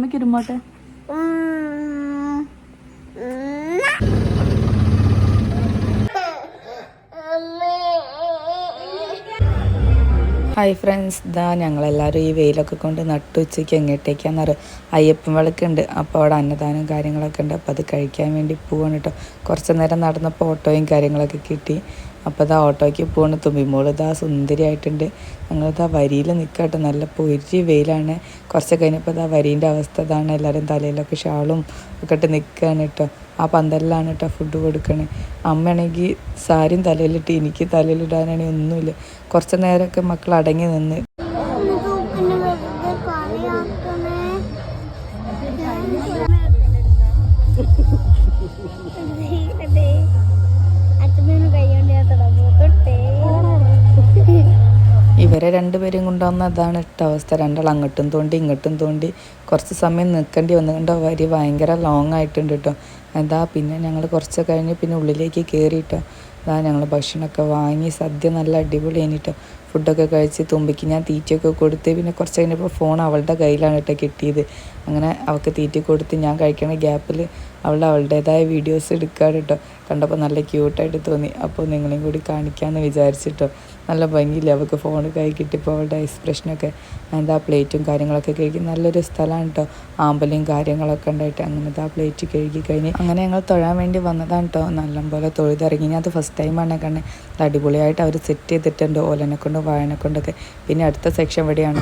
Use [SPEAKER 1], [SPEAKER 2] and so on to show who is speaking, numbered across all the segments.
[SPEAKER 1] അമ്മയ്ക്കിരുമോട്ടെ. Hi friends, ഇതാ ഞങ്ങളെല്ലാവരും ഈ വെയിലൊക്കെ കൊണ്ട് നട്ടുച്ചയ്ക്ക് എങ്ങോട്ടേക്കാന്ന് അറിയാം. അയ്യപ്പൻ വിളക്കുണ്ട്, അപ്പോൾ അവിടെ അന്നദാനം കാര്യങ്ങളൊക്കെ ഉണ്ട്. അപ്പോൾ അത് കഴിക്കാൻ വേണ്ടി പോവാണ് കേട്ടോ. കുറച്ച് നേരം നടന്നപ്പോൾ ഓട്ടോയും കാര്യങ്ങളൊക്കെ കിട്ടി. അപ്പോൾ ഇതാ ഓട്ടോയ്ക്ക് പോവാണ്. തുമ്പിമോൾ ഇതാ സുന്ദരിയായിട്ടുണ്ട്. ഞങ്ങളിതാ വരിയിൽ നിൽക്കട്ടെ. നല്ല പൊരി വെയിലാണ്. കുറച്ച് കഴിഞ്ഞപ്പോൾ ഇതാ വരീൻ്റെ അവസ്ഥ ഇതാണ്. എല്ലാവരും തലയിലൊക്കെ ഷാളും ഒക്കെ ഇട്ട് നിൽക്കുകയാണ് കേട്ടോ. ആ പന്തലിലാണ് കേട്ടോ ഫുഡ് കൊടുക്കണേ. അമ്മയാണെങ്കിൽ സാരിയും തലയിലിട്ട്, എനിക്ക് തലയിലിടാനാണെങ്കിൽ ഒന്നുമില്ല. കുറച്ച് നേരമൊക്കെ മക്കൾ അടങ്ങി നിന്ന്. ഇവരെ രണ്ടുപേരും കൊണ്ടുവന്ന അതാണ് ഇട്ട അവസ്ഥ. രണ്ടാൾ അങ്ങോട്ടും തോണ്ടി ഇങ്ങോട്ടും തോണ്ടി കുറച്ച് സമയം നിൽക്കേണ്ടി വന്നുകൊണ്ട് വരി ഭയങ്കര ലോങ് ആയിട്ടുണ്ട് കേട്ടോ. എന്താ പിന്നെ ഞങ്ങൾ കുറച്ച് കഴിഞ്ഞ് പിന്നെ ഉള്ളിലേക്ക് കയറിയിട്ടോ. അതാ ഞങ്ങൾ ഭക്ഷണമൊക്കെ വാങ്ങി. സദ്യ നല്ല അടിപൊളി കഴിഞ്ഞിട്ടോ. ഫുഡൊക്കെ കഴിച്ച് തുമ്പിക്ക് ഞാൻ തീറ്റയൊക്കെ കൊടുത്ത്. പിന്നെ കുറച്ച് കഴിഞ്ഞപ്പോൾ ഫോൺ അവളുടെ കയ്യിലാണ് കേട്ടോ കിട്ടിയത്. അങ്ങനെ അവൾക്ക് തീറ്റ കൊടുത്ത് ഞാൻ കഴിക്കണ ഗ്യാപ്പിൽ അവളുടേതായ വീഡിയോസ് എടുക്കാറ് കേട്ടോ. കണ്ടപ്പോൾ നല്ല ക്യൂട്ടായിട്ട് തോന്നി. അപ്പോൾ നിങ്ങളെയും കൂടി കാണിക്കാമെന്ന് വിചാരിച്ചിട്ടോ. നല്ല ഭംഗിയില്ല അവൾക്ക് ഫോൺ കൈ കിട്ടിയപ്പോൾ അവളുടെ എക്സ്പ്രഷനൊക്കെ. എന്താ പ്ലേറ്റും കാര്യങ്ങളൊക്കെ കഴുകി. നല്ലൊരു സ്ഥലമാണ് കേട്ടോ. ആമ്പലും കാര്യങ്ങളൊക്കെ ഉണ്ടായിട്ട് അങ്ങനത്തെ ആ പ്ലേറ്റ് കഴുകി കഴിഞ്ഞ് അങ്ങനെ ഞങ്ങൾ തൊഴാൻ വേണ്ടി വന്നതാണ് കേട്ടോ. നല്ലപോലെ തൊഴുതിറങ്ങി. ഞാൻ അത് ഫസ്റ്റ് ടൈമാണ് കണ്ടത്. അത് അടിപൊളിയായിട്ട് അവർ സെറ്റ് ചെയ്തിട്ടുണ്ട്, ഓലനെ കൊണ്ടും വാഴനെ കൊണ്ടൊക്കെ. പിന്നെ അടുത്ത സെക്ഷൻ വഴിയാണ്.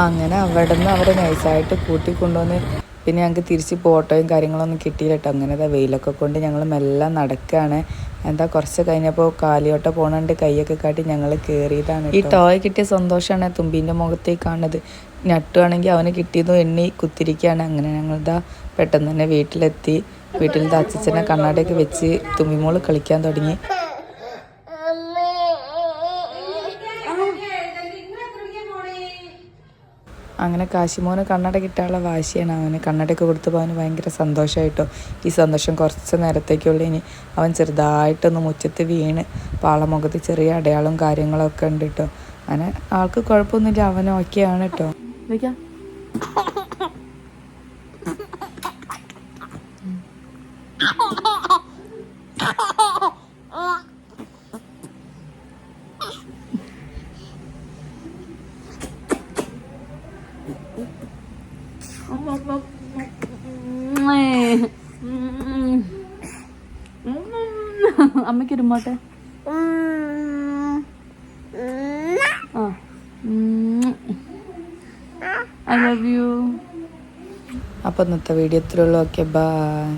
[SPEAKER 1] അങ്ങനെ അവിടെ നിന്ന് അവരെ നൈസായിട്ട് കൂട്ടിക്കൊണ്ടുവന്ന് പിന്നെ ഞങ്ങൾക്ക് തിരിച്ച് ഓട്ടോയും കാര്യങ്ങളൊന്നും കിട്ടിയില്ല കേട്ടോ. അങ്ങനെ വെയിലൊക്കെ കൊണ്ട് ഞങ്ങൾ മെല്ലെ നടക്കുകയാണ്. എന്താ കുറച്ച് കഴിഞ്ഞപ്പോൾ കാലിയോട്ട പോകണുണ്ട് കൈയൊക്കെ കാട്ടി ഞങ്ങൾ കയറിയതാണ്. ഈ ടോയ് കിട്ടിയ സന്തോഷമാണ് തുമ്പീൻ്റെ മുഖത്തേക്ക് കാണുന്നത്. നട്ടുവാണെങ്കിൽ അവന് കിട്ടിയതും എണ്ണി കുത്തിരിക്കുകയാണ്. അങ്ങനെ ഞങ്ങളിതാ പെട്ടെന്ന് തന്നെ വീട്ടിലെത്തി. വീട്ടിലത്തെ അച്ഛനെ കണ്ണാടിയൊക്കെ വെച്ച് തുമ്പിമോള് കളിക്കാൻ തുടങ്ങി. അങ്ങനെ കാശിമോന് കണ്ണട കിട്ടാനുള്ള വാശിയാണ്. അവന് കണ്ണടയൊക്കെ കൊടുത്തപ്പോൾ അവന് ഭയങ്കര സന്തോഷമായിട്ടോ. ഈ സന്തോഷം കുറച്ച് നേരത്തേക്കുള്ള. ഇനി അവൻ ചെറുതായിട്ടൊന്ന് മുറ്റത്ത് വീണ് പാളമുഖത്ത് ചെറിയ അടയാളവും കാര്യങ്ങളൊക്കെ ഉണ്ട് കേട്ടോ. അങ്ങനെ ആൾക്ക് കുഴപ്പമൊന്നുമില്ല, അവൻ ഓക്കെയാണ് കേട്ടോ. അമ്മയ്ക്കിരുമോട്ടെ. I love you. അപ്പോൾ ഇന്നത്തെ വീഡിയോ ഇത്രയുള്ളൂ. Okay, by.